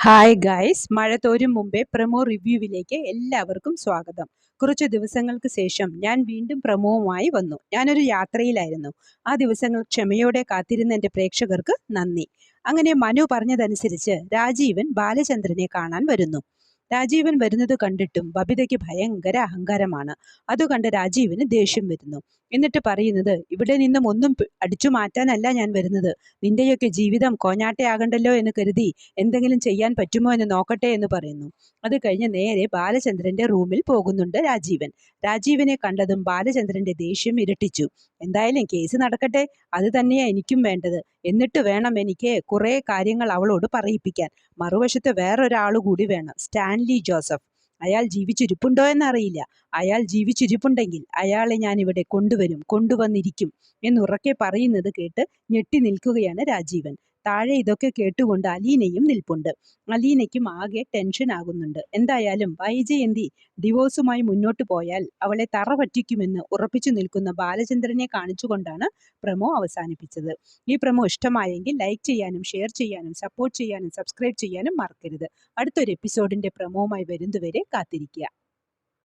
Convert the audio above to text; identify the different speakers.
Speaker 1: Hi guys, മഴ തോരും മുമ്പേ promo റിവ്യൂവിലേക്ക് എല്ലാവർക്കും സ്വാഗതം. കുറച്ച് ദിവസങ്ങൾക്ക് ശേഷം ഞാൻ വീണ്ടും പ്രമോവുമായി വന്നു. ഞാനൊരു യാത്രയിലായിരുന്നു. ആ ദിവസങ്ങൾ ക്ഷമയോടെ കാത്തിരുന്ന എൻ്റെ പ്രേക്ഷകർക്ക് നന്ദി. അങ്ങനെ മനു പറഞ്ഞതനുസരിച്ച് രാജീവൻ ബാലചന്ദ്രനെ കാണാൻ വരുന്നു. രാജീവൻ വരുന്നത് കണ്ടിട്ടും ബബിതയ്ക്ക് ഭയങ്കര അഹങ്കാരമാണ്. അത് കണ്ട് രാജീവിന് ദേഷ്യം വരുന്നു. എന്നിട്ട് പറയുന്നത്, ഇവിടെ നിന്നും ഒന്നും അടിച്ചു മാറ്റാനല്ല ഞാൻ വരുന്നത്. നിന്റെയൊക്കെ ജീവിതം കോഞ്ഞാട്ടയാകണ്ടല്ലോ എന്ന് കരുതി എന്തെങ്കിലും ചെയ്യാൻ പറ്റുമോ എന്ന് നോക്കട്ടെ എന്ന് പറയുന്നു. അത് കഴിഞ്ഞ് നേരെ ബാലചന്ദ്രന്റെ റൂമിൽ പോകുന്നുണ്ട് രാജീവൻ. രാജീവനെ കണ്ടതും ബാലചന്ദ്രന്റെ ദേഷ്യം ഇരട്ടിച്ചു. എന്തായാലും കേസ് നടക്കട്ടെ, അത് തന്നെയാ എനിക്കും വേണ്ടത്. എന്നിട്ട് വേണം എനിക്ക് കുറെ കാര്യങ്ങൾ അവളോട് പറയിപ്പിക്കാൻ. മറുവശത്ത് വേറൊരാൾ കൂടി വേണം, സ്റ്റാൻലി ജോസഫ്. അയാൾ ജീവിച്ചിരിപ്പുണ്ടോ എന്നറിയില്ല. അയാൾ ജീവിച്ചിരിപ്പുണ്ടെങ്കിൽ അയാളെ ഞാൻ ഇവിടെ കൊണ്ടുവന്നിരിക്കും എന്നുറക്കെ പറയുന്നത് കേട്ട് ഞെട്ടി നിൽക്കുകയാണ് രാജീവൻ. താഴെ ഇതൊക്കെ കേട്ടുകൊണ്ട് അലീനയും നിൽപ്പുണ്ട്. അലീനയ്ക്കും ആകെ ടെൻഷൻ ആകുന്നുണ്ട്. എന്തായാലും വൈജയന്തി ഡിവോഴ്സുമായി മുന്നോട്ട് പോയാൽ അവളെ തറ പറ്റിക്കുമെന്ന് ഉറപ്പിച്ചു നിൽക്കുന്ന ബാലചന്ദ്രനെ കാണിച്ചുകൊണ്ടാണ് പ്രമോ അവസാനിപ്പിച്ചത്. ഈ പ്രമോ ഇഷ്ടമായെങ്കിൽ ലൈക്ക് ചെയ്യാനും ഷെയർ ചെയ്യാനും സപ്പോർട്ട് ചെയ്യാനും സബ്സ്ക്രൈബ് ചെയ്യാനും മറക്കരുത്. അടുത്തൊരു എപ്പിസോഡിന്റെ പ്രമോവുമായി വരുന്നതുവരെ കാത്തിരിക്കുക.